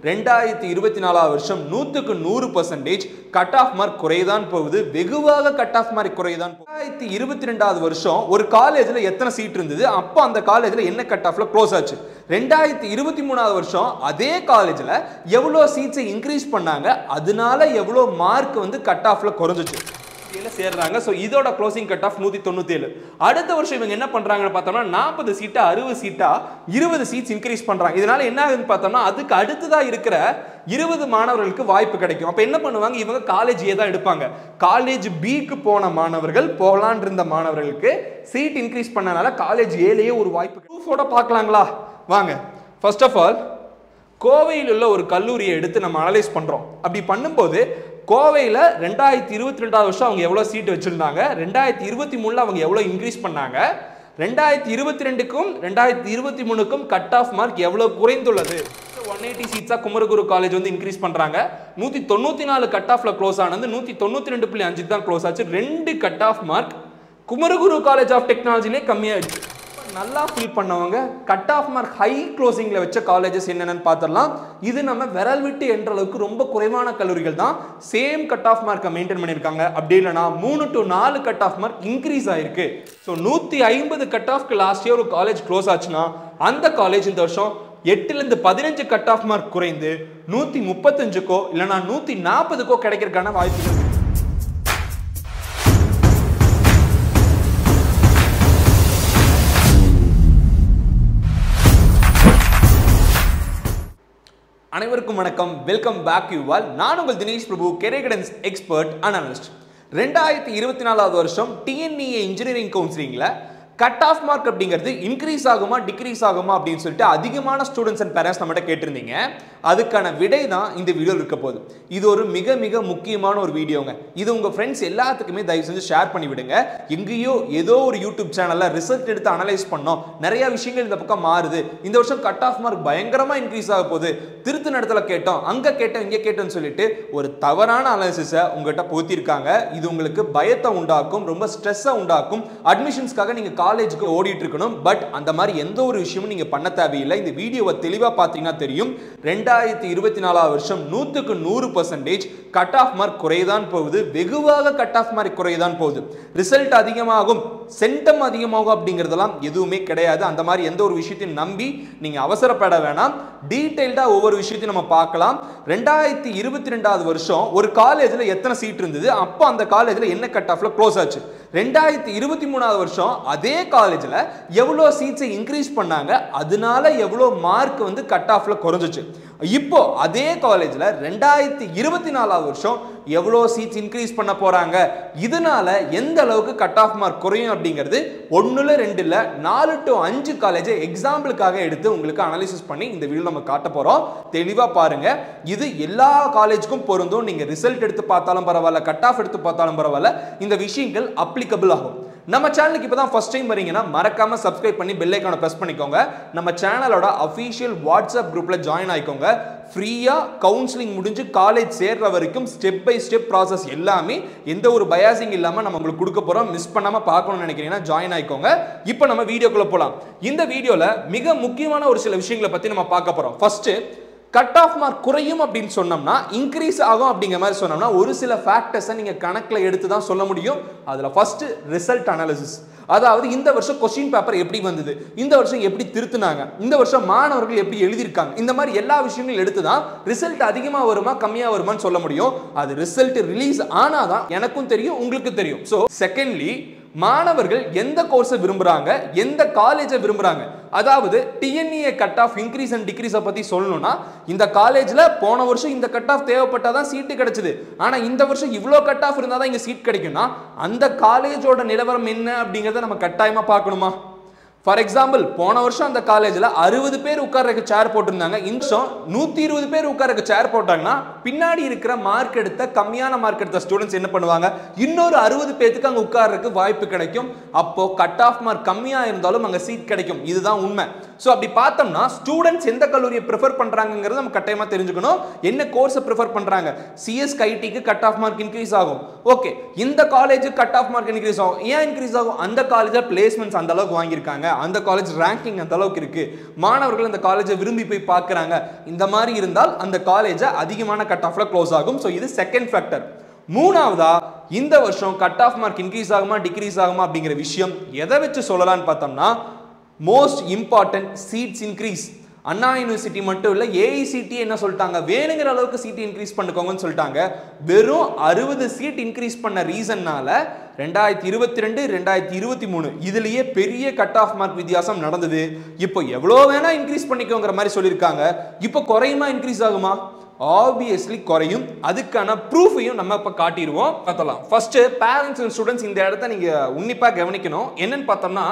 2024 வருஷம் 100% cut off mark குறையதான் போகுது. வெகுவாக கட் ஆஃப் மார்க் குறையதான் போகுது. 2022 வருஷம் ஒரு காலேஜ்ல எத்தனை சீட் இருந்தது, அப்போ அந்த காலேஜ்ல என்ன கட் ஆஃப்ல க்ளோஸ் ஆச்சு. 2023 வருஷம் அதே காலேஜ்ல எவ்வளவு சீட்ஸை இன்க்ரீஸ் பண்ணாங்க, அதனால எவ்வளவு மார்க் வந்து கட் ஆஃப்ல குறைஞ்சிச்சு சேர்றாங்க. சோ இதோட க்ளோசிங் கட் ஆஃப் 197. அடுத்த வருஷம் இவங்க என்ன பண்றாங்கன்னு பார்த்தோம்னா 40 சீட்டா 60 சீட்டா 20 சீட்ஸ் இன்க்ரீஸ் பண்றாங்க. இதனால என்ன ஆகுதுன்னு பார்த்தோம்னா அதுக்கு அடுத்ததா இருக்கிற 20 மாணவர்களுக்கு வாய்ப்பு கிடைக்கும். அப்ப என்ன பண்ணுவாங்க, இவங்க காலேஜ் ஏ தான் எடுப்பாங்க. காலேஜ் பிக்கு போன மாணவர்கள் போகலான் இருந்த மாணவர்களுக்கு சீட் இன்க்ரீஸ் பண்ணனால காலேஜ் ஏலேயே ஒரு வாய்ப்பு. ப்ரூஃபோட பார்க்கலாங்களா வாங்க. ஃபர்ஸ்ட் ஆஃப் ஆல் கோவையில் உள்ள ஒரு கல்லூரியை எடுத்து நம்ம அனலைஸ் பண்றோம். அப்படி பண்ணும்போது கோவையில் 2022 வருஷம் அவங்க எவ்வளோ சீட் வச்சிருந்தாங்க, 2023 அவங்க எவ்வளோ இன்க்ரீஸ் பண்ணாங்க, 2022க்கும் 2023க்கும் கட் ஆஃப் மார்க் எவ்வளோ குறைந்துள்ளது. 180 சீட்ஸா குமரகுரு காலேஜ் வந்து இன்க்ரீஸ் பண்றாங்க. 194 கட் ஆஃப்ல க்ளோஸ் ஆனது 192.5 தான் க்ளோஸ் ஆச்சு. 2 cut off mark Kumaraguru college of டெக்னாலஜிலே கம்மியாயிடுச்சு. நல்லா ஃபீல் பண்ணவங்க கட் ஆஃப் மார்க் ஹை க்ளோசிங்ல வச்ச காலேஜஸ் என்னென்னு பார்த்துடலாம். இது நம்ம விரல் விட்டு என்ற அளவுக்கு ரொம்ப குறைவான கல்லூரிகள் தான் சேம் கட் ஆஃப் மார்க்கை மெயின்டைன் பண்ணியிருக்காங்க. அப்படி இல்லைனா 3 to 4 cut off mark increase ஆயிருக்கு. ஸோ 150 கட் ஆஃப்க்கு லாஸ்ட் இயர் ஒரு காலேஜ் க்ளோஸ் ஆச்சுன்னா அந்த காலேஜ் இந்த வருஷம் 8லிருந்து 15 கட் ஆஃப் மார்க் குறைந்து 135க்கோ இல்லைனா 140க்கோ கிடைக்கிறதுக்கான வாய்ப்புகள். அனைவருக்கும் வணக்கம், வெல்கம் பேக் யூ ஆல். நான் உங்கள் Dinesh Prabhu, career guidance expert analyst. 2024 வருஷம் டிஎன்இஏ இன்ஜினியரிங் கவுன்சிலிங்ல கட் ஆஃப் மார்க் அப்படிங்கிறது இன்க்ரீஸ் ஆகுமா டிக்ரீஸ் ஆகுமா அப்படின்னு சொல்லிட்டு அதிகமான ஸ்டூடெண்ட்ஸ் அண்ட் பேரண்ட்ஸ் நம்மகிட்ட கேட்டிருந்தீங்க. அதுக்கான விடை தான் இந்த வீடியோ இருக்க போகுது. இது ஒரு மிக மிக முக்கியமான ஒரு வீடியோங்க. இது உங்க ஃப்ரெண்ட்ஸ் எல்லாத்துக்குமே தயவு செஞ்சு ஷேர் பண்ணி விடுங்க. எங்கேயோ ஏதோ ஒரு யூடியூப் சேனல்ல ரிசல்ட் எடுத்து அனலைஸ் பண்ணோம், நிறைய விஷயங்கள் இந்த பக்கம் மாறுது, இந்த வருஷம் கட் ஆஃப் மார்க் பயங்கரமா இன்க்ரீஸ் ஆக போகுது, திருத்து நடத்துல கேட்டோம், அங்க கேட்டோம், இங்க கேட்டோம்னு சொல்லிட்டு ஒரு தவறான அனாலிசிஸை உங்ககிட்ட புகுத்திருக்காங்க. இது உங்களுக்கு பயத்தை உண்டாக்கும், ரொம்ப ஸ்ட்ரெஸ்ஸை உண்டாக்கும். அட்மிஷன்ஸ்க்காக நீங்க காலேஜுக்கு ஓடிட்டு இருக்கணும். பட் அந்த மாதிரி எந்த ஒரு விஷயமும் நீங்க பண்ண தேவையில்லை. இந்த வீடியோவை தெளிவா பார்த்தீங்கன்னா தெரியும். 2024 வருஷம் 100% கட் ஆஃப் மார்க் குறையதான் போகுது. வெகுவாக கட் ஆஃப் மார்க் குறையதான் போகுது. ரிசல்ட் அதிகமாகும், சென்டம் அதிகமாகும் அப்படிங்கிறதெல்லாம் எதுவுமே கிடையாது. அந்த மாதிரி எந்த ஒரு விஷயத்தையும் நம்பி நீங்க அவசரப்பட வேணாம். டீடைல்டா ஒவ்வொரு விஷயத்தையும் நம்ம பார்க்கலாம். 2022 வருஷம் ஒரு காலேஜ்ல எத்தனை சீட் இருந்தது, அப்போ அந்த காலேஜ்ல என்ன கட் ஆஃப்ல க்ளோஸ் ஆச்சு. 2023 வருஷம் அதே காலேஜ்ல எவ்வளவு சீட்ஸை இன்க்ரீஸ் பண்ணாங்க, அதனால எவ்வளவு மார்க் வந்து கட் ஆஃப்ல குறைஞ்சிச்சு. இப்போ அதே காலேஜ்ல 2024 வருஷம் எவ்வளவு சீட்ஸ் இன்க்ரீஸ் பண்ண போறாங்க, இதனால எந்த அளவுக்கு கட் ஆஃப் மார்க் குறையும் அப்படிங்கிறது 1 2 இல்ல 4 to 5 காலேஜை எக்ஸாம்பிளுக்காக எடுத்து உங்களுக்கு அனாலிசிஸ் பண்ணி இந்த வீடியோ நம்ம காட்ட போறோம். தெளிவா பாருங்க. இது எல்லா காலேஜுக்கும் பொருந்தும். நீங்க ரிசல்ட் எடுத்து பார்த்தாலும் பரவாயில்ல, கட் ஆஃப் எடுத்து பார்த்தாலும் பரவாயில்ல, இந்த விஷயங்கள் அப்ளிகபிள் ஆகும். நம்ம சேனலுக்கு இப்பதான் ஃபர்ஸ்ட் டைம் வரீங்கன்னா மறக்காம சப்ஸ்கிரைப் பண்ணி பெல் ஐகானை பிரஸ் பண்ணிக்கோங்க. நம்ம சேனலோட அஃபீஷியல் வாட்ஸ்அப் குரூப்ல ஜாயின் ஆயிக்கோங்க. ஃப்ரீயா கவுன்சிலிங் முடிஞ்சு காலேஜ் சேர்ற வரைக்கும் ஸ்டெப் பை ஸ்டெப் ப்ராசஸ் எல்லாமே எந்த ஒரு பயாசிங் இல்லாம நம்ம உங்களுக்கு கொடுக்க போறோம். மிஸ் பண்ணாம பார்க்கணும்னு நினைக்கிறீங்கன்னா ஜாயின் ஆயிக்கோங்க. இப்போ நம்ம வீடியோக்குள்ள போலாம். இந்த வீடியோல மிக முக்கியமான ஒரு சில விஷயங்களை பத்தி நம்ம பார்க்க போறோம். ஃபர்ஸ்ட், கட் ஆஃப் மார்க் குறையும் அப்படின்னு சொன்னோம்னா, இன்க்ரீஸ் ஆகும் அப்படிங்கிற மாதிரி சொன்னோம்னா ஒரு சில ஃபேக்டர்ஸை நீங்க கணக்குல எடுத்து தான் சொல்ல முடியும். அதுல ஃபர்ஸ்ட் ரிசல்ட் அனாலிசிஸ். அதாவது இந்த வருஷம் கொஸ்டின் பேப்பர் எப்படி வந்தது, இந்த வருஷம் எப்படி திருத்துனாங்க, இந்த வருஷம் மாணவர்கள் எப்படி எழுதியிருக்காங்க, இந்த மாதிரி எல்லா விஷயங்களும் எடுத்து தான் ரிசல்ட் அதிகமா வருமா கம்மியா வருமான்னு சொல்ல முடியும். அது ரிசல்ட் ரிலீஸ் ஆனாதான் எனக்கும் தெரியும், உங்களுக்கு தெரியும். ஸோ செகண்ட்லி, மாணவர்கள் எந்த கோர்ஸை விரும்புறாங்க, எந்த காலேஜை விரும்புறாங்க. அதாவது TNEA cut off increase and டிக்ரீஸை பத்தி சொல்லணும்னா, இந்த காலேஜ்ல போன வருஷம் இந்த கட் ஆஃப் தேவைப்பட்டாதான் சீட்டு கிடைச்சது, ஆனா இந்த வருஷம் இவ்வளோ கட் ஆஃப் இருந்தாதான் இங்க சீட் கிடைக்கும்னா அந்த காலேஜோட நிலவரம் என்ன அப்படிங்கிறத நம்ம கட்டாயமா பார்க்கணுமா? ஃபார் எக்ஸாம்பிள், போன வருஷம் அந்த காலேஜ்ல 60 பேர் உட்கார்றதுக்கு சேர் போட்டிருந்தாங்க. இந்த வருஷம் 120 பேர் உட்கார்றதுக்கு சேர் போட்டாங்கன்னா பின்னாடி இருக்கிற மார்க் எடுத்த கம்மியான மார்க் எடுத்த ஸ்டூடெண்ட்ஸ் என்ன பண்ணுவாங்க, இன்னொரு 60 பேருக்கு அங்க உட்கார்றதுக்கு வாய்ப்பு கிடைக்கும். அப்போ கட் ஆஃப் மார்க் கம்மியா இருந்தாலும் அங்க சீட் கிடைக்கும். இதுதான் உண்மை. ஸோ அப்படி பார்த்தோம்னா ஸ்டூடெண்ட்ஸ் எந்த கல்லூரியை ப்ரிஃபர் பண்ணுறாங்கிறது நம்ம கட்டாயமாக தெரிஞ்சுக்கணும். என்ன கோர்ஸை ப்ரிஃபர் பண்ணுறாங்க? சிஎஸ்க்கு ஐடிக்கு கட் ஆஃப் மார்க் இன்க்ரீஸ் ஆகும். ஓகே, இந்த காலேஜுக்கு கட் ஆஃப் மார்க் இன்க்ரீஸ் ஆகும். ஏன் இன்க்ரீஸ் ஆகும்? அந்த காலேஜில் பிளேஸ்மெண்ட்ஸ் அந்த அளவுக்கு வாங்கியிருக்காங்க, அந்த காலேஜ் ரேங்கிங் அந்த அளவுக்கு இருக்கு, மாணவர்கள் அந்த காலேஜை விரும்பி போய் பார்க்குறாங்க. இந்த மாதிரி இருந்தால் அந்த காலேஜை அதிகமான கட் ஆஃப்ல க்ளோஸ் ஆகும். ஸோ இது செகண்ட் ஃபேக்டர். மூணாவதா, இந்த வருஷம் கட் ஆஃப் மார்க் இன்க்ரீஸ் ஆகுமா டிக்ரீஸ் ஆகுமா அப்படிங்கிற விஷயம் எதை வச்சு சொல்லலாம்னு பார்த்தோம்னா, மோஸ்ட் இம்பார்ட்டன்ட் சீட்ஸ் இன்க்ரீஸ். அண்ணா யூனிவர்சிட்டி மட்டும் இல்லை, ஏஐசிடி என்ன சொல்லிட்டாங்க? வேணுங்கிற அளவுக்கு சீட் இன்க்ரீஸ் பண்ணிக்கோங்கன்னு சொல்லிட்டாங்க. வெறும் 60 சீட் இன்க்ரீஸ் பண்ண ரீசன்னால 2022 2023 இதுலயே பெரிய கட் ஆஃப் மார்க் வித்தியாசம் நடந்தது. இப்போ எவ்வளோ வேணா இன்க்ரீஸ் பண்ணிக்கோங்கிற மாதிரி சொல்லியிருக்காங்க. இப்போ குறையுமா இன்க்ரீஸ் ஆகுமா? ஆப்வியஸ்லி குறையும். அதுக்கான ப்ரூஃபையும் நம்ம இப்போ காட்டிடுவோம். பார்த்தலாம். ஃபர்ஸ்ட் பேரண்ட்ஸ் அண்ட் ஸ்டூடெண்ட்ஸ் இந்த இடத்த நீங்க உன்னிப்பா கவனிக்கணும். என்னன்னு பார்த்தோம்னா,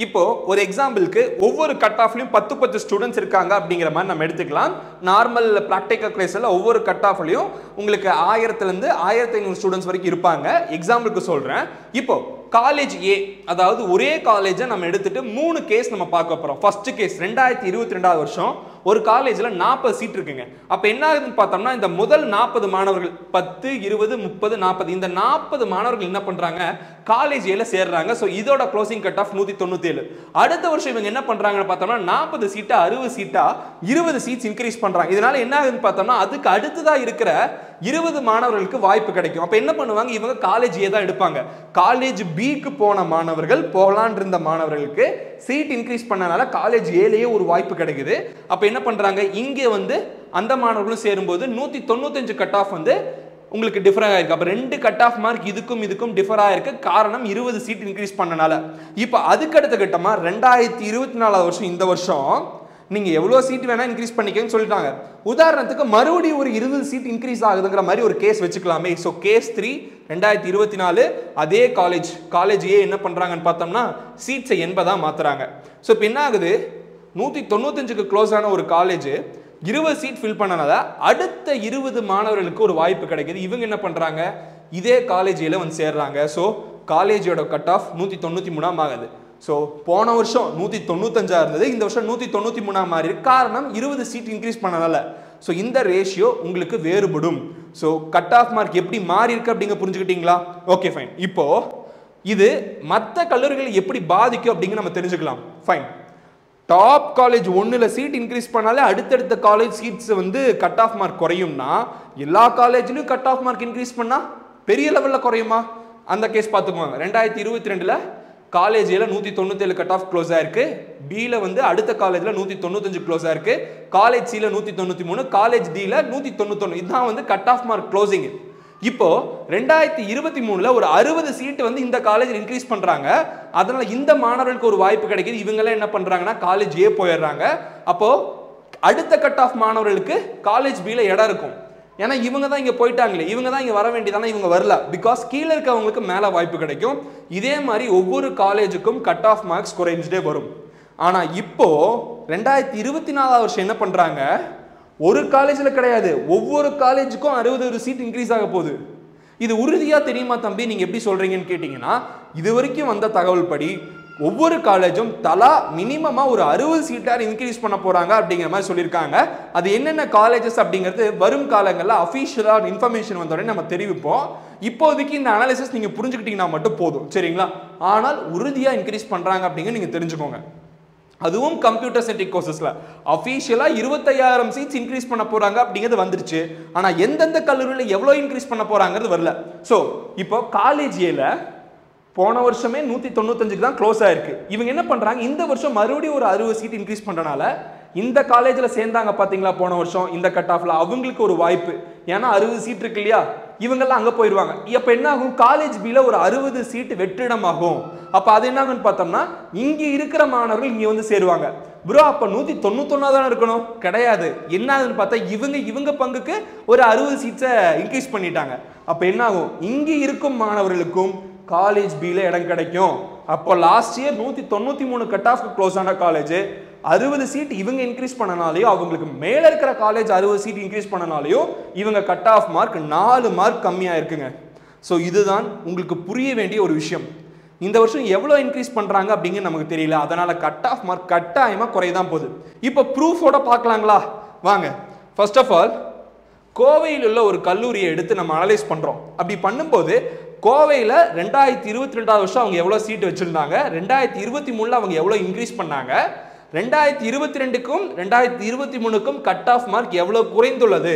இப்போ ஒரு எக்ஸாம்பிளுக்கு ஒவ்வொரு கட் ஆஃப்லையும் 10 ஸ்டூடெண்ட்ஸ் இருக்காங்க அப்படிங்கிற மாதிரி நம்ம எடுத்துக்கலாம். நார்மல் ப்ராக்டிக்கல் கிளாஸில் ஒவ்வொரு கட் ஆஃப்லையும் உங்களுக்கு 1000லேருந்து 1500 ஸ்டூடெண்ட்ஸ் வரைக்கும் இருப்பாங்க. எக்ஸாம்பிளுக்கு சொல்கிறேன். இப்போ காலேஜ் ஏ, அதாவது ஒரே காலேஜை நம்ம எடுத்துட்டு 3 கேஸ் நம்ம பார்க்க போகிறோம். ஃபர்ஸ்ட் கேஸ் 2022 வருஷம் ஒரு காலேஜில் 40 சீட் இருக்குங்க. அப்போ என்ன ஆகுதுன்னு பார்த்தோம்னா, இந்த முதல் 40 மாணவர்கள் 10, 20, 30, 40 இந்த 40 மாணவர்கள் என்ன பண்ணுறாங்க? காலேஜ் ஏல சேர்றாங்க. ஸோ இதோட க்ளோசிங் கட் ஆஃப் 197. அடுத்த வருஷம் இவங்க என்ன பண்ணுறாங்கன்னு பார்த்தோம்னா, 40 சீட்டா 60 சீட்டா 20 சீட்ஸ் இன்க்ரீஸ் பண்ணுறாங்க. இதனால என்ன ஆகுதுன்னு பார்த்தோம்னா, அதுக்கு அடுத்ததாக இருக்கிற 20 மாணவர்களுக்கு வாய்ப்பு கிடைக்கும். அப்போ என்ன பண்ணுவாங்க? இவங்க காலேஜ் ஏ தான் எடுப்பாங்க. காலேஜ் பிக்கு போன மாணவர்கள், போகலான் இருந்த மாணவர்களுக்கு சீட் இன்க்ரீஸ் பண்ணனால காலேஜ் ஏலேயே ஒரு வாய்ப்பு கிடைக்குது. அப்போ என்ன பண்றாங்க? இங்கே வந்து அந்த மாணவர்களும் சேரும்போது 195 கட் ஆஃப் வந்து உங்களுக்கு டிஃபர் ஆயிருக்கு. அப்போ 2 கட் ஆஃப் மார்க் இதுக்கும் டிஃபர் ஆயிருக்கு. காரணம் 20 சீட் இன்க்ரீஸ் பண்ணனால. இப்போ அதுக்கு அடுத்த கட்டமா 2024 வருஷம், இந்த வருஷம் நீங்க எவ்வளவு சீட் வேணா இன்க்ரீஸ் பண்ணிக்கன்னு சொல்லிட்டாங்க. உதாரணத்துக்கு மறுபடியும் ஒரு 20 சீட் இன்க்ரீஸ் ஆகுதுங்கிற மாதிரி ஒரு கேஸ் வச்சுக்கலாமே. ஸோ கேஸ் 3 2024 அதே காலேஜ் ஏ என்ன பண்றாங்கன்னு பார்த்தோம்னா, சீட்ஸை 80 மாத்துறாங்க. ஸோ இப்போ என்ன ஆகுது? 195க்கு க்ளோஸ் ஆன ஒரு காலேஜ் 20 சீட் ஃபில் பண்ணனால அடுத்த 20 மாணவர்களுக்கு ஒரு வாய்ப்பு கிடைக்குது. இவங்க என்ன பண்றாங்க? இதே காலேஜ் ஏல வந்து சேர்றாங்க. ஸோ காலேஜோட கட் ஆஃப் 193 ஆகுது. ஸோ போன வருஷம் 195 இருந்தது, இந்த வருஷம் 193 மாறி இருக்கு. காரணம் 20 சீட் இன்க்ரீஸ் பண்ணனால. ஸோ இந்த ரேஷியோ உங்களுக்கு வேறுபடும். ஸோ கட் ஆஃப் மார்க் எப்படி மாறி இருக்கு அப்படிங்க புரிஞ்சுக்கிட்டீங்களா? Okay fine. இப்போ இது மற்ற கல்லூரிகளை எப்படி பாதிக்கும் அப்படிங்க நம்ம தெரிஞ்சுக்கலாம். ஃபைன். டாப் காலேஜ் 1ல சீட் இன்க்ரீஸ் பண்ணாலே அடுத்தடுத்த காலேஜ் சீட்ஸ் வந்து கட் ஆஃப் மார்க் குறையும்னா, எல்லா காலேஜ்லயும் கட் ஆஃப் மார்க் இன்க்ரீஸ் பண்ணா பெரிய லெவல்ல குறையுமா? அந்த கேஸ் பார்த்துக்குவாங்க. 2022ல காலேஜ் ஏல 197 கட் ஆஃப் க்ளோஸ் ஆயிருக்கு. பில வந்து அடுத்த காலேஜ்ல 195 க்ளோஸ் ஆயிருக்கு. காலேஜ் சில 193, காலேஜ் டில 191. இதுதான் வந்து கட் ஆஃப் மார்க் க்ளோசிங். இப்போ 2023ல ஒரு 60 சீட் வந்து இந்த காலேஜ் இன்க்ரீஸ் பண்றாங்க. அதனால இந்த மாணவர்களுக்கு ஒரு வாய்ப்பு கிடைக்குது. இவங்க எல்லாம் என்ன பண்றாங்கன்னா காலேஜ் ஏ போயிடுறாங்க. அப்போ அடுத்த கட் ஆஃப் மாணவர்களுக்கு காலேஜ் பில இடம் இருக்கும். ஏன்னா இவங்க தான் இங்க போயிட்டாங்களே, இவங்க தான் இங்க வர வேண்டியதானே, இவங்க வரல. பிகாஸ் கீழே இருக்கவங்களுக்கு மேல வாய்ப்பு கிடைக்கும். இதே மாதிரி ஒவ்வொரு காலேஜுக்கும் கட் ஆஃப் மார்க்ஸ் குறைஞ்சிட்டே வரும். ஆனா இப்போ 2024 வருஷம் என்ன பண்றாங்க? ஒரு காலேஜ்ல கிடையாது, ஒவ்வொரு காலேஜுக்கும் 60 சீட் இன்க்ரீஸ் ஆக போகுது. இது உறுதியா தெரியுமா தம்பி, நீங்க எப்படி சொல்றீங்கன்னு கேட்டீங்கன்னா, இது வரைக்கும் வந்த தகவல் படி ஒவ்வொரு காலேஜும் தலா மினிமமா ஒரு 60 சீட்டார் இன்க்ரீஸ் பண்ண போறாங்க அப்படிங்கிற மாதிரி சொல்லியிருக்காங்க. அது என்னென்ன காலேஜஸ் அப்படிங்கிறது வரும் காலங்களில் அஃபீஷியலா இன்ஃபர்மேஷன் வந்த உடனே நம்ம தெரிவிப்போம். இப்போதைக்கு இந்த அனாலிசிஸ் நீங்க புரிஞ்சுக்கிட்டீங்கன்னா மட்டும் போதும், சரிங்களா? ஆனால் உறுதியா இன்க்ரீஸ் பண்றாங்க அப்படிங்க நீங்க தெரிஞ்சுக்கோங்க. அதுவும் கம்ப்யூட்டர் சென்ட்ரிக் கோர்சஸ்ல அஃபீஷியலா 25000 சீட்ஸ் இன்க்ரீஸ் பண்ண போறாங்க அப்படிங்கிறது வந்துருச்சு. ஆனா எந்தெந்த கல்லூரியில எவ்வளவு இன்க்ரீஸ் பண்ண போறாங்கிறது வரல. சோ இப்போ காலேஜ் ஏல போன வருஷமே 195க்கு தான் க்ளோஸ் ஆயிருக்கு. இவங்க என்ன பண்றாங்க? இந்த வருஷம் மறுபடியும் ஒரு 60 சீட் இன்க்ரீஸ் பண்றனால இந்த காலேஜ்ல சேர்ந்தாங்க பாத்தீங்களா போன வருஷம் இந்த கட் ஆஃப்ல, அவங்களுக்கு ஒரு வாய்ப்பு. ஏன்னா 60 சீட் இருக்கு இல்லையா, இவங்கெல்லாம் அங்க போயிடுவாங்க. அப்ப என்ன ஆகும்? காலேஜ் பில ஒரு 60 சீட் வெற்றிடமாகும். அப்ப அது என்ன ஆகும்னு பார்த்தோம்னா, இங்க இருக்கிற மாணவர்கள் இங்க வந்து சேருவாங்க. ப்ரோ அப்ப 191 தானே இருக்கணும்? கிடையாது. என்ன ஆகுதுன்னு பார்த்தா இவங்க பங்குக்கு ஒரு 60 சீட்ஸை இன்க்ரீஸ் பண்ணிட்டாங்க. அப்ப என்ன ஆகும்? இங்க இருக்கும் மாணவர்களுக்கும் காலேஜ் பில இடம் கிடைக்கும். அப்போ last year 193 cut off close ஆன காலேஜ் 60 சீட் இவங்க இன்க்ரீஸ் பண்ணனாலையும், அவங்களுக்கு மேல இருக்கிற காலேஜ் 60 சீட் இன்க்ரீஸ் பண்ணனாலையும் இவங்க கட் ஆஃப் மார்க் 4 மார்க் கம்மியா இருக்குங்க. ஸோ இதுதான் உங்களுக்கு புரிய வேண்டிய ஒரு விஷயம். இந்த வருஷம் எவ்வளோ இன்க்ரீஸ் பண்ணுறாங்க அப்படிங்கிறது நமக்கு தெரியல. அதனால் கட் ஆஃப் மார்க் கட்டாயமாக குறையதான் போகுது. இப்போ ப்ரூஃபோட பார்க்கலாங்களா? வாங்க. ஃபர்ஸ்ட் ஆஃப் ஆல் கோவையில் உள்ள ஒரு கல்லூரியை எடுத்து நம்ம அனலைஸ் பண்ணுறோம். அப்படி பண்ணும்போது கோவையில் 2022 வருஷம் அவங்க எவ்வளோ சீட் வச்சுருந்தாங்க, 2023 அவங்க எவ்வளோ இன்க்ரீஸ் பண்ணாங்க, 2022க்கும் 2023க்கும் கட் ஆஃப் மார்க் எவ்வளோ குறைந்துள்ளது,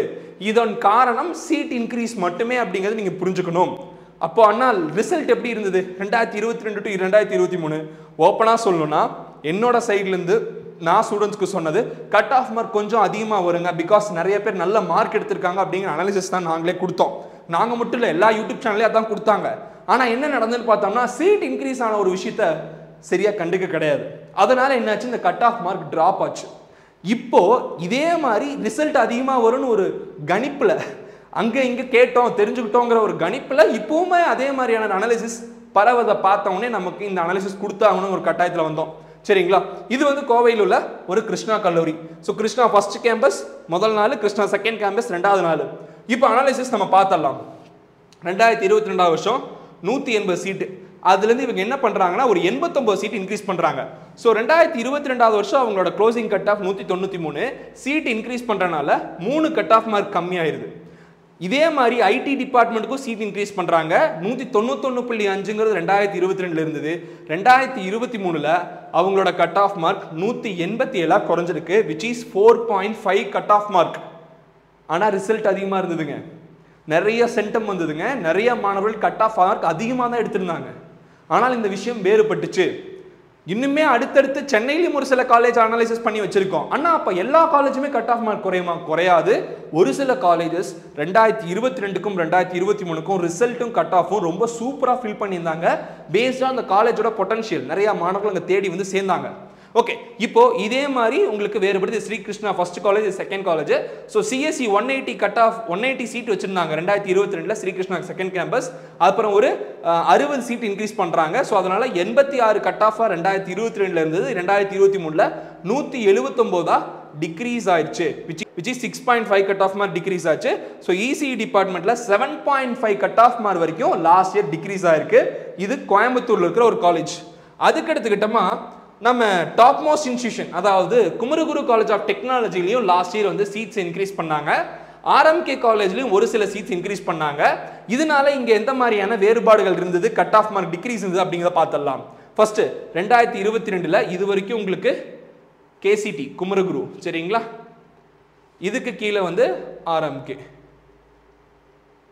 இதன் காரணம் சீட் இன்க்ரீஸ் மட்டுமே அப்படிங்கிறது நீங்கள் புரிஞ்சுக்கணும். அப்போ அண்ணா ரிசல்ட் எப்படி இருந்தது 2022 டு 2023? ஓப்பனாக சொல்லணும்னா என்னோட சைட்லேருந்து நான் ஸ்டூடெண்ட்ஸ்க்கு சொன்னது கட் ஆஃப் மார்க் கொஞ்சம் அதிகமாக வருங்க, பிகாஸ் நிறைய பேர் நல்ல மார்க் எடுத்திருக்காங்க அப்படிங்கிற அனாலிசிஸ் தான் நாங்களே கொடுத்தோம். நாங்கள் மட்டும் இல்லை, எல்லா யூடியூப் சேனல்லையும் அதான் கொடுத்தாங்க. ஆனால் என்ன நடந்ததுன்னு பார்த்தோம்னா சீட் இன்க்ரீஸ் ஆன ஒரு விஷயத்த சரியாக கண்டுக்க கிடையாது. அதனால என்னாச்சு, இந்த கட் ஆஃப் மார்க் ட்ராப் ஆச்சு. இப்போ இதே மாதிரி ரிசல்ட் அதிகமாக வரும்னு ஒரு கணிப்பில் அங்கே இங்கே கேட்டோம் தெரிஞ்சுக்கிட்டோங்கிற ஒரு கணிப்பில் இப்போவுமே அதே மாதிரியான அனாலிசிஸ் பரவதை பார்த்தோன்னே நமக்கு இந்த அனாலிசிஸ் கொடுத்தாங்கன்னு ஒரு கட்டாயத்தில் வந்தோம். சரிங்களா? இது வந்து கோவையில் உள்ள ஒரு கிருஷ்ணா கல்லூரி. ஸோ கிருஷ்ணா ஃபர்ஸ்ட் கேம்பஸ் முதல் நாள், கிருஷ்ணா செகண்ட் கேம்பஸ் 2வது நாள். இப்போ அனாலிசிஸ் நம்ம பார்த்துடலாம். 2022 வருஷம் 180 சீட்டு, அதுலேருந்து இவங்க என்ன பண்ணுறாங்கன்னா ஒரு 89 சீட் இன்க்ரீஸ் பண்ணுறாங்க. ஸோ 2022 வருஷம் அவங்களோட closing cut off 193, seat increase பண்ணுறனால 3 கட் ஆஃப் மார்க் கம்மியாயிருது. இதே மாதிரி ஐடி டிபார்ட்மெண்ட்டுக்கும் சீட் இன்க்ரீஸ் பண்ணுறாங்க. 191.5ங்கிறது 2022 இருந்தது. 2023 அவங்களோட கட் ஆஃப் மார்க் 187 குறைஞ்சிருக்கு, which is 4.5 cut off mark. ஆனால் ரிசல்ட் அதிகமாக இருந்ததுங்க, நிறைய சென்டம் வந்ததுங்க, நிறைய மாணவர்கள் கட் ஆஃப் மார்க் அதிகமாக தான் எடுத்திருந்தாங்க. ஆனால் இந்த விஷயம் வேறுபட்டுச்சு. இன்னுமே அடுத்தடுத்து சென்னையிலும் ஒரு சில காலேஜ் அனாலிசிஸ் பண்ணி வச்சிருக்கோம். அண்ணா அப்போ எல்லா காலேஜுமே கட் ஆஃப் மார்க் குறையுமா? குறையாது. ஒரு சில காலேஜஸ் 2022க்கும் 2023க்கும் ரிசல்ட்டும் கட் ஆஃபும் ரொம்ப சூப்பராக ஃபில் பண்ணியிருந்தாங்க. பேஸ்டாக அந்த காலேஜோட பொட்டன்ஷியல் நிறைய மாணவர்கள் அங்கே தேடி வந்து சேர்ந்தாங்க. ஓகே, இப்போ இதே மாதிரி உங்களுக்கு வேறுபடுது. Srikrishna first college, second college. So CSC 180 cut off 180 seat வச்சிருந்தாங்க 2022 ஸ்ரீகிருஷ்ணா செகண்ட் கேம்பஸ். அப்புறம் ஒரு 60 சீட் இன்க்ரீஸ் பண்ணுறாங்க. ஸோ அதனால 86 கட் ஆஃபாக 2022 இருந்தது, 2023 179 டிக்ரீஸ் ஆயிடுச்சு, which is 6.5 cut off mark decrease ஆச்சு. ஸோ இசிஇ டிபார்ட்மெண்ட்ல 7.5 கட் ஆஃப் மார்க் வரைக்கும் லாஸ்ட் இயர் டிக்ரீஸ் ஆயிருக்கு. இது கோயம்புத்தூர்ல இருக்கிற ஒரு காலேஜ். அதுக்கு எடுத்துக்கிட்டோமா நம்ம டாப் மோஸ்ட் இன்ஸ்டிடியூஷன், அதாவது குமரகுரு காலேஜ் ஆஃப் டெக்னாலஜிலையும் லாஸ்ட் இயர் வந்து சீட்ஸ் இன்க்ரீஸ் பண்ணாங்க. ஆர்எம்கே காலேஜ்லையும் ஒரு சில சீட்ஸ் இன்க்ரீஸ் பண்ணாங்க. இதனால இங்க எந்த மாதிரியான வேறுபாடுகள் இருந்தது, கட் ஆஃப் மார்க் டிக்ரீஸ் இருந்தது அப்படிங்கிறத பார்த்துடலாம். ஃபர்ஸ்ட் 2022 இது வரைக்கும் உங்களுக்கு கேசிடி குமரகுரு, சரிங்களா? இதுக்கு கீழே வந்து ஆர்எம்கே.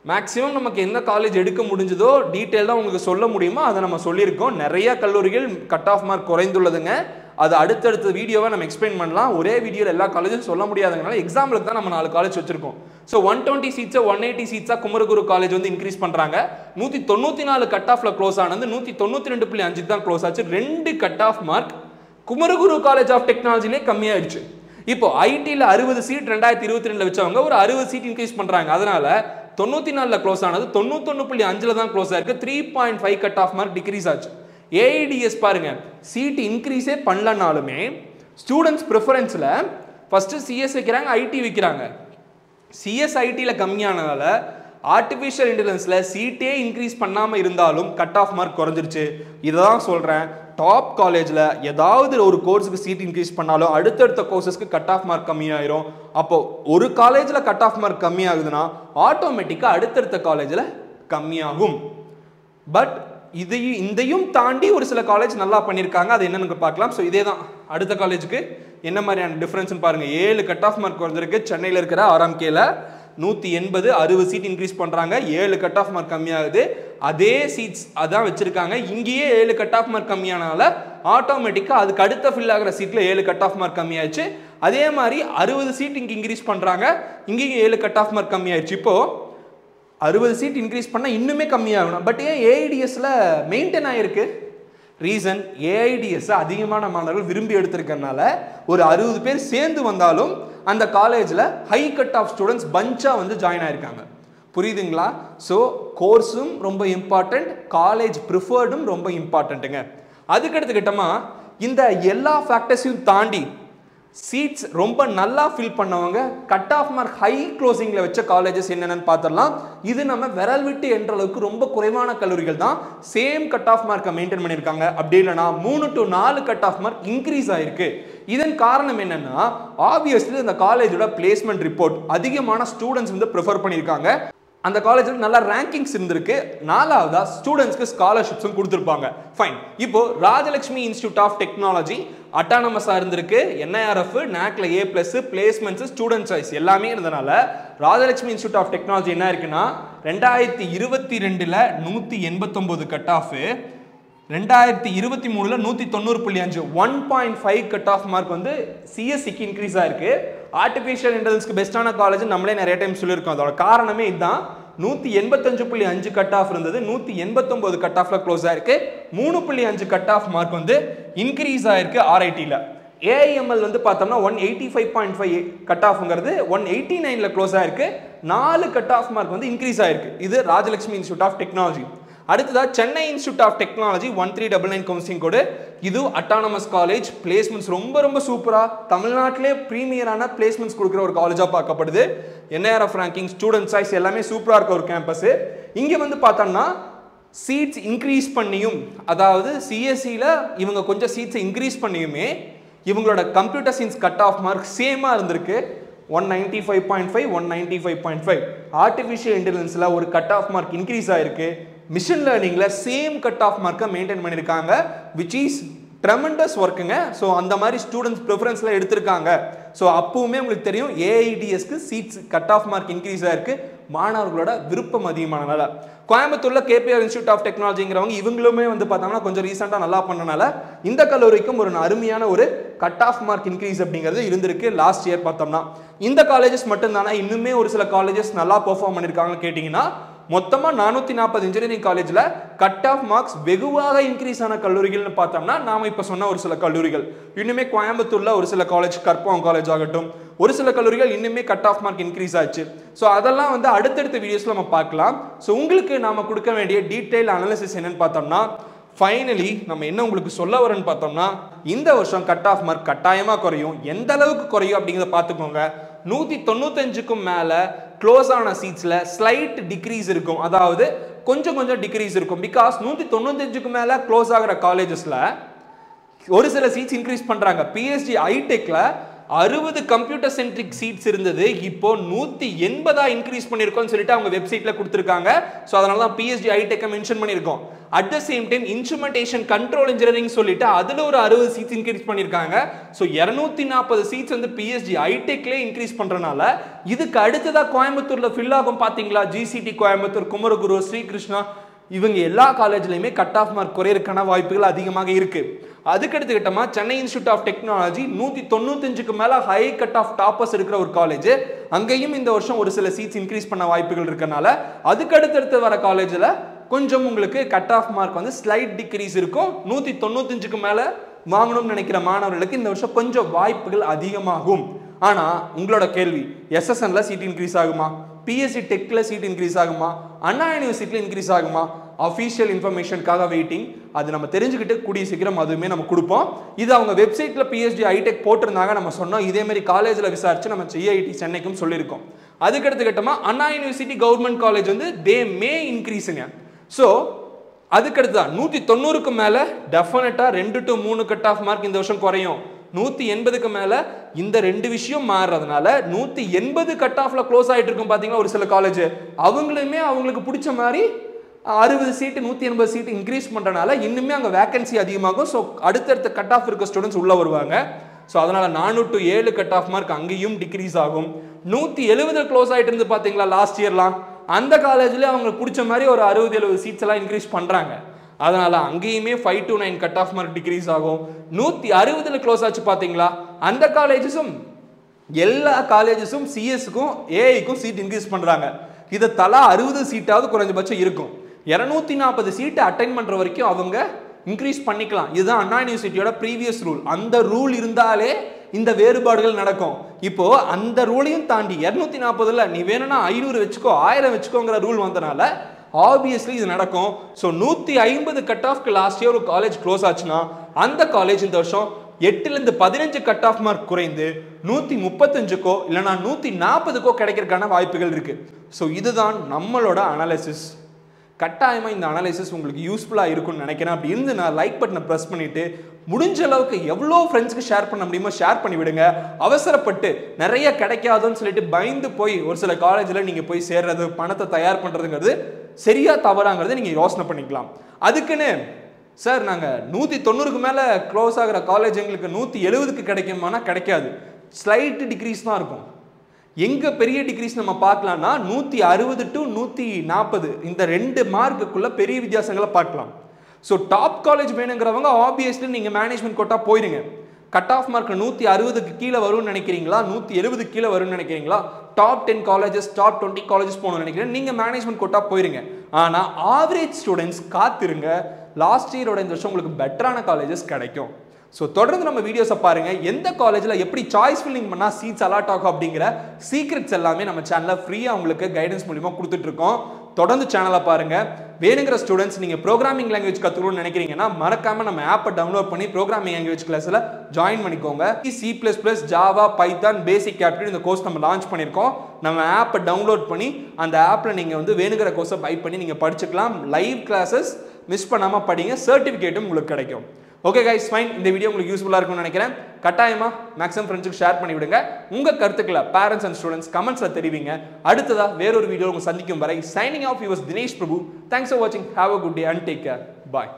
மேக்ஸிமம் நமக்கு எந்த காலேஜ் எடுக்க முடிஞ்சதோ டீட்டெயிலாக உங்களுக்கு சொல்ல முடியுமோ அதை நம்ம சொல்லியிருக்கோம். நிறைய கல்லூரிகள் கட் ஆஃப் மார்க் குறைந்துள்ளதுங்க. அது அடுத்தடுத்த வீடியோவை நம்ம எக்ஸ்பிளைன் பண்ணலாம். ஒரே வீடியோவில் எல்லா காலேஜும் சொல்ல முடியாதனால எக்ஸாம்பிளுக்கு தான் நம்ம 4 காலேஜ் வச்சிருக்கோம். ஸோ 120 சீட்ஸை 180 சீட்ஸாக குமரகுரு காலேஜ் வந்து இன்க்ரீஸ் பண்ணுறாங்க. 194 கட் ஆஃப்ல க்ளோஸ் ஆனது 192.5 தான் க்ளோஸ் ஆச்சு. 2 cut off mark Kumaraguru college of டெக்னாலஜிலே கம்மியாயிடுச்சு. இப்போ ஐடியில் 60 சீட் 2022 வச்சவங்க ஒரு 60 சீட் இன்க்ரீஸ் பண்ணுறாங்க. அதனால 94 க்ளோஸ் ஆனது 91.5 தான் க்ளோஸ் ஆயிருக்கு. 3.5 கட் ஆஃப் மார்க் டிக்ரீஸ் ஆச்சு. ஏஐடிஎஸ் பாருங்க, சீட் இன்க்ரீஸே பண்ணலனாலுமே ஸ்டூடெண்ட்ஸ் ப்ரிஃபரன்ஸில் ஃபர்ஸ்ட் சிஎஸ் வைக்கிறாங்க, ஐடி வைக்கிறாங்க. சிஎஸ் ஐடியில் கம்மியானதால ஆர்டிஃபிஷியல் இன்டெலிஜென்ஸில் சீட்டே இன்க்ரீஸ் பண்ணாமல் இருந்தாலும் கட் ஆஃப் மார்க் குறைஞ்சிருச்சு. இதை தான் சொல்கிறேன், டாப் காலேஜில் ஏதாவது ஒரு கோர்ஸுக்கு சீட் இன்க்ரீஸ் பண்ணாலும் அடுத்தடுத்த கோர்சஸ்க்கு கட் ஆஃப் மார்க் கம்மியாயிரும். அப்போ ஒரு காலேஜில் கட் ஆஃப் மார்க் கம்மியாகுதுன்னா ஆட்டோமேட்டிக்காக அடுத்தடுத்த காலேஜில் கம்மியாகும். பட் இதையும் தாண்டி ஒரு சில காலேஜ் நல்லா பண்ணியிருக்காங்க. அது என்னன்னு பார்க்கலாம். ஸோ இதே தான் அடுத்த காலேஜுக்கு என்ன மாதிரியான டிஃப்ரென்ஸ்னு பாருங்கள். 7 கட் ஆஃப் மார்க் குறைஞ்சிருக்கு. சென்னையில் இருக்கிற ஆர்எம்கேல 180 60 சீட் இன்க்ரீஸ் பண்ணுறாங்க. 7 கட் ஆஃப் மார்க் கம்மியாகுது. அதே சீட்ஸ் அதான் வச்சிருக்காங்க. இங்கேயே 7 கட் ஆஃப் மார்க் கம்மியானால ஆட்டோமேட்டிக்காக அதுக்கு அடுத்த ஃபில் ஆகிற சீட்டில் 7 கட் ஆஃப் மார்க் கம்மியாயிடுச்சு. அதே மாதிரி 60 சீட் இங்கே இன்க்ரீஸ் பண்ணுறாங்க. இங்கேயும் 7 கட் ஆஃப் மார்க் கம்மியாயிடுச்சு. இப்போது 60 சீட் இன்க்ரீஸ் பண்ணால் இன்னுமே கம்மியாகணும். பட் ஏன் ஏஐடிஎஸில் மெயின்டைன் ஆகிருக்கு? ரீசன், ஏஐடிஎஸ் அதிகமான மாணவர்கள் விரும்பி எடுத்திருக்கனால ஒரு 60 பேர் சேர்ந்து வந்தாலும் அந்த காலேஜில் ஹை கட் ஆஃப் ஸ்டூடெண்ட்ஸ் பஞ்சாக வந்து ஜாயின் ஆயிருக்காங்க. புரியுதுங்களா? ஸோ கோர்ஸும் ரொம்ப இம்பார்ட்டண்ட், காலேஜ் ப்ரிஃபர்டும் ரொம்ப இம்பார்ட்டண்ட்டுங்க. அதுக்கு எடுத்துக்கிட்டோமா இந்த எல்லா ஃபேக்டர்ஸையும் தாண்டி சீட்ஸ் ரொம்ப நல்லா ஃபில் பண்ணவங்க கட் ஆஃப் மார்க் ஹை க்ளோசிங்கில் வச்ச காலேஜஸ் என்னென்னு பார்த்துடலாம். இது நம்ம விரல் விட்டு என்ற அளவுக்கு ரொம்ப குறைவான கல்லூரிகள் தான் சேம் கட் ஆஃப் மார்க்கை மெயின்டைன் பண்ணியிருக்காங்க. அப்படி இல்லைனா 3 to 4 cut off mark increase ஆயிருக்கு. இதன் காரணம் என்னன்னா ஆப்வியஸ்லி இந்த காலேஜோட பிளேஸ்மெண்ட் ரிப்போர்ட் அதிகமான ஸ்டூடெண்ட்ஸ் வந்து ப்ரிஃபர் பண்ணியிருக்காங்க. அந்த காலேஜில் நல்ல ரேங்கிங்ஸ் இருந்திருக்கு. 4வதா ஸ்டூடெண்ட்ஸ்க்கு ஸ்காலர்ஷிப்ஸும் கொடுத்துருப்பாங்க. ஃபைன். இப்போ ராஜலட்சுமி இன்ஸ்டியூட் ஆஃப் டெக்னாலஜி அட்டானமஸாக இருந்திருக்கு. NIRF NACல A+, பிளேஸ்மெண்ட்ஸ், ஸ்டூடெண்ட் சாய்ஸ் எல்லாமே இருந்தனால ராஜலட்சுமி இன்ஸ்டியூட் ஆஃப் டெக்னாலஜி என்ன இருக்குன்னா 2022ல் 189 கட் ஆஃப், 2023ல் 190.5 1.5 கட் ஆஃப் மார்க் வந்து சிஎஸ்சிக்கு இன்க்ரீஸ் ஆயிருக்கு. ஆர்டிஃபிஷியல் இன்டெலிஜென்ஸ்க்கு பெஸ்ட்டான காலேஜ் நம்மளே நிறைய டைம் சொல்லியிருக்கோம். அதோட காரணமே இதுதான். 185.5 கட் ஆஃப் இருந்தது, 189 கட் ஆஃப்ல க்ளோஸ் ஆயிருக்கு. 3.5 கட் ஆஃப் மார்க் வந்து இன்க்ரீஸ் ஆயிருக்கு RITல. AIML வந்து பார்த்தோம்னா 185.5 கட் ஆஃப்ங்கிறது 189ல க்ளோஸ் ஆயிருக்கு. 4 கட் ஆஃப் மார்க் வந்து இன்க்ரீஸ் ஆயிருக்கு. இது ராஜலட்சுமி இன்ஸ்டியூட் ஆஃப் டெக்னாலஜி. அடுத்ததா Chennai institute of technology 1399 counselling code. இது அட்டானமஸ் காலேஜ். பிளேஸ்மெண்ட்ஸ் ரொம்ப சூப்பரா தமிழ்நாட்டிலே பிரீமியரான பிளேஸ்மெண்ட்ஸ் கொடுக்குற ஒரு காலேஜா பார்க்கப்படுது. NIRF ரேங்கிங், ஸ்டூடெண்ட் சாய்ஸ் எல்லாமே சூப்பரா இருக்க ஒரு கேம்பஸ். இங்க வந்து பார்த்தோம்னா சீட்ஸ் இன்க்ரீஸ் பண்ணியும், அதாவது சிஎஸ்சியில் இவங்க கொஞ்சம் சீட்ஸை இன்க்ரீஸ் பண்ணியுமே இவங்களோட computer science cut off mark சேமாக இருந்திருக்கு. 195.5 195.5. ஆர்டிஃபிஷியல் இன்டெலிஜென்ஸில் ஒரு கட் ஆஃப் மார்க் இன்க்ரீஸ் ஆயிருக்கு. மிஷின் லேர்னிங்கில் சேம் கட் ஆஃப் மார்க்கை மெயின்டைன் பண்ணியிருக்காங்க, விச் இஸ் ட்ரெமெண்டஸ் ஒர்க்குங்க. ஸோ அந்த மாதிரி ஸ்டூடெண்ட்ஸ் ப்ரிஃபரன்ஸில் எடுத்திருக்காங்க. ஸோ அப்போவுமே உங்களுக்கு தெரியும் AIDSக்கு seats cut off mark increase ஆயிருக்கு. மாணவர்களோட விருப்பம் அதிகமானனால கோயம்புத்தூர்ல KPR இன்ஸ்டியூட் ஆஃப் டெக்னாலஜிங்கிறவங்க இவங்களுமே வந்து பார்த்தோம்னா கொஞ்சம் ரீசெண்டாக நல்லா பண்ணனால இந்த கல்லூரிக்கும் ஒரு அருமையான ஒரு கட் ஆஃப் மார்க் இன்க்ரீஸ் அப்படிங்கிறது இருந்திருக்கு. லாஸ்ட் இயர் பார்த்தோம்னா இந்த காலேஜஸ் மட்டும் தானே, இன்னுமே ஒரு சில காலேஜஸ் நல்லா பெர்ஃபார்ம் பண்ணியிருக்காங்கன்னு கேட்டிங்கன்னா மொத்தமாக 440 இன்ஜினியரிங் காலேஜில் கட் ஆஃப் மார்க்ஸ் வெகுவாக இன்க்ரீஸ் ஆன கல்லூரிகள்னு பார்த்தோம்னா நாம இப்போ சொன்ன ஒரு சில கல்லூரிகள், இன்னுமே கோயம்புத்தூர்ல ஒரு சில காலேஜ், கற்பகம் காலேஜ் ஆகட்டும், ஒரு சில கல்லூரிகள் இன்னுமே கட் ஆஃப் மார்க் இன்க்ரீஸ் ஆச்சு. ஸோ அதெல்லாம் வந்து அடுத்தடுத்த வீடியோஸ்ல நம்ம பார்க்கலாம். ஸோ உங்களுக்கு நாம கொடுக்க வேண்டிய டீடைல் அனாலிசிஸ் என்னன்னு பார்த்தோம்னா, ஃபைனலி நம்ம என்ன உங்களுக்கு சொல்ல வரேன்னு பார்த்தோம்னா, இந்த வருஷம் கட் ஆஃப் மார்க் கட்டாயமா குறையும். எந்த அளவுக்கு குறையும் அப்படிங்கிறத பார்த்துக்கோங்க. 195க்கும் மேல க்ளோஸ் ஆன சீட்ஸ்ல ஸ்லைட் டிக்ரீஸ் இருக்கும், அதாவது கொஞ்சம் டிக்ரீஸ் இருக்கும். பிகாஸ் 195க்கு மேல க்ளோஸ் ஆகிற காலேஜஸ்ல ஒரு சில சீட்ஸ் இன்க்ரீஸ் பண்றாங்க. PSG ஐடெக்ல 60 கம்ப்யூட்டர் சென்ட்ரிக் சீட்ஸ் இருந்தது, இப்போ 180 இன்க்ரீஸ் பண்ணிருக்கோம்னு சொல்லிட்டு அவங்க வெப்சைட்ல கொடுத்திருக்காங்க. சோ அதனால தான் PSG ஐடெக் மென்ஷன் பண்ணிருக்கோம். At the same time instrumentation control engineering சொல்லிட்டு அதுல ஒரு 60 சீட்ஸ் இன்க்ரீஸ் பண்ணிருக்காங்க. சோ 240 சீட்ஸ் வந்து PSG ஐடெக்ல இன்க்ரீஸ் பண்றனால இதுக்கு அடுத்ததா கோயம்புத்தூர்ல ஃபில் ஆகும். பாத்தீங்களா, GCT கோயம்புத்தூர், குமரகுரு, ஸ்ரீகிருஷ்ணா, இவங்க எல்லா காலேஜ்லயுமே கட் ஆஃப் மார்க் குறையறதுக்கான வாய்ப்புகள் அதிகமாக இருக்கு. அதுக்கு எடுத்துக்கிட்டோமா சென்னை இன்ஸ்டியூட் ஆஃப் டெக்னாலஜி 195க்கு மேல ஹை கட் ஆஃப் டாப்பர்ஸ் இருக்கிற ஒரு காலேஜ். அங்கேயும் இந்த வருஷம் ஒரு சில சீட்ஸ் இன்க்ரீஸ் பண்ண வாய்ப்புகள் இருக்கனால அதுக்கு அடுத்தடுத்து வர காலேஜ்ல கொஞ்சம் உங்களுக்கு கட் ஆஃப் மார்க் வந்து ஸ்லைட் டிக்ரீஸ் இருக்கும். 195க்கு மேல வாங்கணும்னு நினைக்கிற மாணவர்களுக்கு இந்த வருஷம் கொஞ்சம் வாய்ப்புகள் அதிகமாகும். ஆனா உங்களோட கேள்வி, SSNல சீட் இன்க்ரீஸ் ஆகுமா, PSG டெக்ல சீட் இன்க்ரீஸ் ஆகுமா, அண்ணா யூனிவர்சிட்டில இன்க்ரீஸ் ஆகுமா? அஃபிஷியல் இன்ஃபர்மேஷனுக்காக வெயிட்டிங். அது நம்ம தெரிஞ்சுக்கிட்டு கூடிய சீக்கிரம் அதுவுமே நம்ம கொடுப்போம். இது அவங்க வெப்சைட்ல PSG ஐடெக் போட்டிருந்தாங்க, நம்ம சொன்னோம். இதே மாதிரி காலேஜ்ல விசாரிச்சு நம்ம CIT சென்னைக்கும் சொல்லியிருக்கோம். அதுக்கு எடுத்துக்கிட்டோமா அண்ணா யூனிவர்சிட்டி கவர்மெண்ட் காலேஜ் வந்து தே மே இன்க்ரீஸுங்க. ஸோ அதுக்கடுத்துதான் 190க்கு மேல டெஃபினட்டா 2 to 3 கட் ஆஃப் மார்க் இந்த வருஷம் குறையும். 180க்கு மேல இந்த ரெண்டு விஷயம் மாறுறதுனால 180 கட் ஆஃப்ல க்ளோஸ் ஆயிட்டு இருக்கும். பாத்தீங்கன்னா ஒரு சில காலேஜ் அவங்களுமே அவங்களுக்கு பிடிச்ச மாதிரி 60 சீட்டு 180 சீட்டு இன்க்ரீஸ் பண்றனால இன்னுமே அங்க வேகன்சி அதிகமாகும். ஸோ அடுத்தடுத்த கட் ஆஃப் இருக்க ஸ்டூடெண்ட்ஸ் உள்ள வருவாங்க. ஸோ அதனால 4 to 7 கட் ஆஃப் மார்க் அங்கேயும் டிக்ரீஸ் ஆகும். 170 க்ளோஸ் ஆயிட்டு இருந்து பாத்தீங்களா லாஸ்ட் இயர்லாம், அந்த காலேஜ்ல அவங்களுக்கு பிடிச்ச மாதிரி ஒரு 60-70 சீட்ஸ் எல்லாம் இன்க்ரீஸ் பண்றாங்க. அதனால அங்கேயுமே 5 to 9 cut off mark decrease ஆகும். 160ல க்ளோஸ் ஆச்சு பாத்தீங்களா, அந்த காலேஜஸும் எல்லா காலேஜஸும் சிஎஸ்க்கும் ஏஐக்கும் சீட் இன்க்ரீஸ் பண்றாங்க. இதை தலா 60 சீட்டாவது குறைஞ்சபட்சம் இருக்கும். 240 சீட்டு அட்டைன் பண்ற வரைக்கும் அவங்க இன்க்ரீஸ் பண்ணிக்கலாம். இதுதான் அண்ணா யூனிவர்சிட்டியோட ப்ரீவியஸ் ரூல். அந்த ரூல் இருந்தாலே இந்த வேறுபாடுகள் நடக்கும். இப்போ அந்த ரூலையும் தாண்டி 240ல நீ வேணும்னா 500 வச்சுக்கோ 1000 வச்சுக்கோங்கிற ரூல் வந்தனால ஆப்வியஸ்லி இது நடக்கும். ஸோ 150 கட் ஆஃப்க்கு லாஸ்ட் இயர் ஒரு காலேஜ் க்ளோஸ் ஆச்சுன்னா அந்த காலேஜ் இந்த வருஷம் 8லிருந்து 15 கட் ஆஃப் மார்க் குறைந்து 135க்கோ இல்லைனா 140க்கோ கிடைக்கிறதுக்கான வாய்ப்புகள் இருக்கு. ஸோ இதுதான் நம்மளோட அனாலிசிஸ். கட்டாயமாக இந்த அனாலிசிஸ் உங்களுக்கு யூஸ்ஃபுல்லாக இருக்கும்னு நினைக்கிறேன். அப்படி இருந்து நான் லைக் பட்டனை ப்ரெஸ் பண்ணிவிட்டு முடிஞ்ச அளவுக்கு எவ்வளோ ஃப்ரெண்ட்ஸ்க்கு ஷேர் பண்ண முடியுமோ ஷேர் பண்ணி விடுங்க. அவசரப்பட்டு நிறைய கிடைக்காதுன்னு சொல்லிட்டு பயந்து போய் ஒரு சில காலேஜில் நீங்கள் போய் சேர்றது, பணத்தை தயார் பண்ணுறதுங்கிறது சரியா தவறாங்கிறத நீங்கள் யோசனை பண்ணிக்கலாம். அதுக்குன்னு சார் நாங்கள் 190க்கு மேலே க்ளோஸ் ஆகிற காலேஜ் எங்களுக்கு 170க்கு கிடைக்குமானா கிடைக்காது. ஸ்லைட் டிக்ரீஸ் தான் இருக்கும். எங்கே பெரிய டிக்ரீஸ் நம்ம பார்க்கலாம்னா 160 to 140 இந்த 2 மார்க்குக்குள்ள பெரிய வித்தியாசங்களை பார்க்கலாம். ஸோ டாப் காலேஜ் வேணுங்கிறவங்க ஆப்வியஸ்லி நீங்கள் மேனேஜ்மெண்ட் கோட்டா போயிடுங்க. கட் ஆஃப் மார்க் 160க்கு கீழே வரும்னு நினைக்கிறீங்களா, 170 கீழே வரும்னு நினைக்கிறீங்களா, டாப் 10 காலேஜஸ் டாப் 20 காலேஜஸ் போகணும்னு நினைக்கிறேன், நீங்கள் மேனேஜ்மெண்ட் கோட்டா போயிருங்க. ஆனால் ஆவரேஜ் ஸ்டூடெண்ட்ஸ் காத்திருங்க. லாஸ்ட் இயரோட இந்த வருஷம் உங்களுக்கு பெட்டரான காலேஜஸ் கிடைக்கும். ஸோ தொடர்ந்து நம்ம வீடியோஸை பாருங்க. எந்த காலேஜில் எப்படி சாய்ஸ் ஃபில்லிங் பண்ணால் சீட்ஸ் அலாட் ஆகும் அப்படிங்கிற சீக்ரெட்ஸ் எல்லாமே நம்ம சேனலில் ஃப்ரீயாக உங்களுக்கு கைடன்ஸ் மூலியமாக கொடுத்துட்ருக்கோம். தொடர்ந்து சேனலை பாருங்க. வேணுங்கிற ஸ்டூடெண்ட்ஸ் நீங்கள் ப்ரோக்ராமிங் லாங்குவேஜ் கற்றுக்கணும்னு நினைக்கிறீங்கன்னா மறக்காம நம்ம ஆப்பை டவுன்லோட் பண்ணி ப்ரோக்ராமிங் லாங்குவேஜ் கிளாஸில் ஜாயின் பண்ணிக்கோங்க. C++, ஜாவா, பைத்தான், பேசிக் ஆப்டிடியூட் இந்த கோர்ஸ் நம்ம லான்ச் பண்ணியிருக்கோம். நம்ம ஆப்பை டவுன்லோட் பண்ணி அந்த ஆப்பில் நீங்கள் வந்து வேணுங்கிற கோர்ஸை பை பண்ணி நீங்கள் படிச்சுக்கலாம். லைவ் கிளாஸஸ் மிஸ் பண்ணாமல் படிங்க. சர்டிஃபிகேட்டும் உங்களுக்கு கிடைக்கும். Okay guys, fine. இந்த வீடியோ உங்களுக்கு யூஸ்ஃபுல்லாக இருக்கும்னு நினைக்கிறேன். கட்டாயமாக மேக்ஸிமம் ஃப்ரெண்ட்ஸுக்கு ஷேர் பண்ணி விடுங்க. உங்கள் கருத்துக்களை பேரண்ட்ஸ் அண்ட் ஸ்டூடெண்ட்ஸ் கமெண்ட்ஸில் தெரிவிங்க. அடுத்ததாக வேறொரு வீடியோ உங்களை சந்திக்கும் வரை signing off yours Dinesh Prabhu. Thanks for வாட்சிங். Have a good day and take care. Bye.